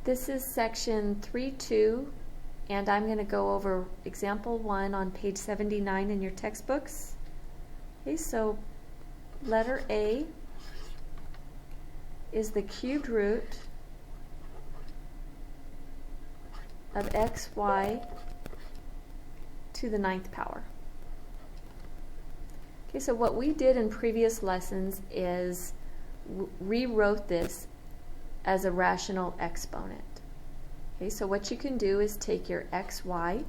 This is section 3.2, and I'm going to go over example 1 on page 79 in your textbooks. Okay, so letter A is the cubed root of xy to the 9th power. Okay, so what we did in previous lessons is rewrote this as a rational exponent. Okay, so what you can do is take your xy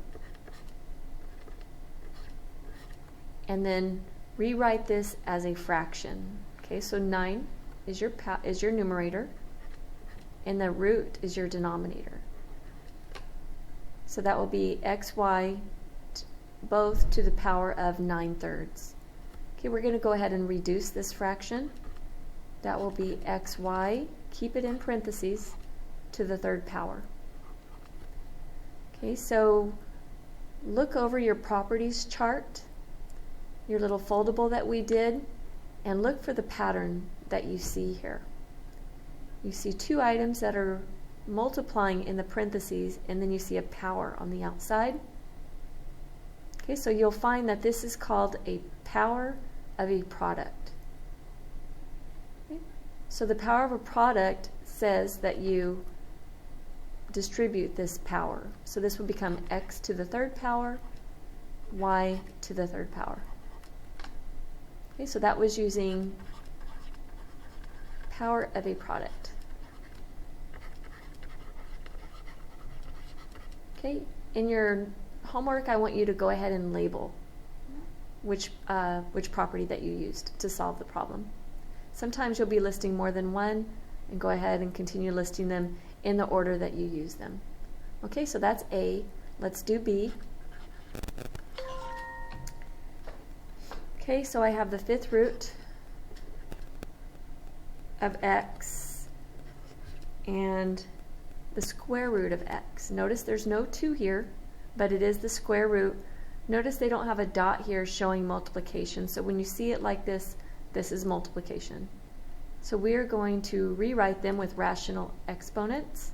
and then rewrite this as a fraction. Okay, so 9 is your numerator and the root is your denominator. So that will be xy both to the power of 9/3. Okay, we're going to go ahead and reduce this fraction. That will be xy, keep it in parentheses, to the 3rd power. Okay, so look over your properties chart, your little foldable that we did, and look for the pattern that you see here. You see two items that are multiplying in the parentheses, and then you see a power on the outside. Okay, so you'll find that this is called a power of a product. Okay? So the power of a product says that you distribute this power. So this would become x to the 3rd power, y to the 3rd power. Okay, so that was using power of a product. Okay, in your homework, I want you to go ahead and label which property that you used to solve the problem. Sometimes you'll be listing more than one, and go ahead and continue listing them in the order that you use them. Okay, so that's A. Let's do B. Okay, so I have the 5th root of x and the square root of x. Notice there's no 2 here, but it is the square root. Notice they don't have a dot here showing multiplication, so when you see it like this, this is multiplication. So we are going to rewrite them with rational exponents.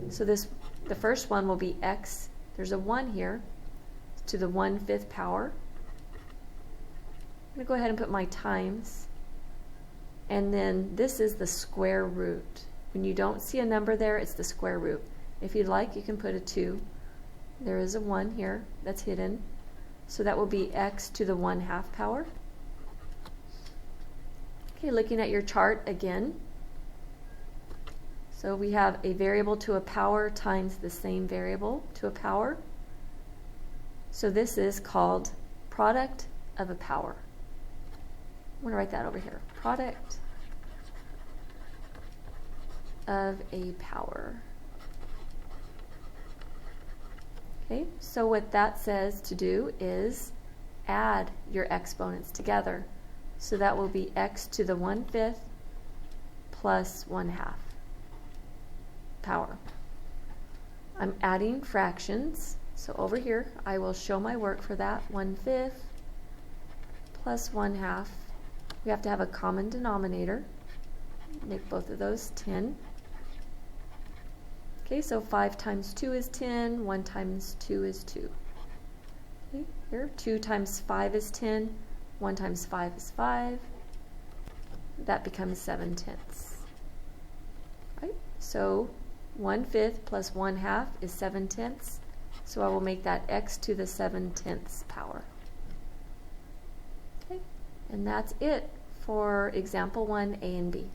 So the first one will be x, there's a 1 here, to the 1/5 power. I'm going to go ahead and put my times, and then this is the square root. When you don't see a number there, it's the square root. If you'd like, you can put a 2. There is a 1 here that's hidden, so that will be x to the 1/2 power. Okay, looking at your chart again. So we have a variable to a power times the same variable to a power. So this is called product of a power. I'm going to write that over here. Product of a power. Okay, so what that says to do is add your exponents together. So that will be x to the 1/5 plus 1/2 power. I'm adding fractions, so over here I will show my work for that. 1/5 plus 1/2. We have to have a common denominator. Make both of those 10. Okay, so 5 times 2 is 10, 1 times 2 is 2. Okay, here 2 times 5 is 10, 1 times 5 is 5. That becomes 7/10. Right? So 1/5 plus 1/2 is 7/10. So I will make that x to the 7/10 power. Okay, and that's it for example 1, A and B.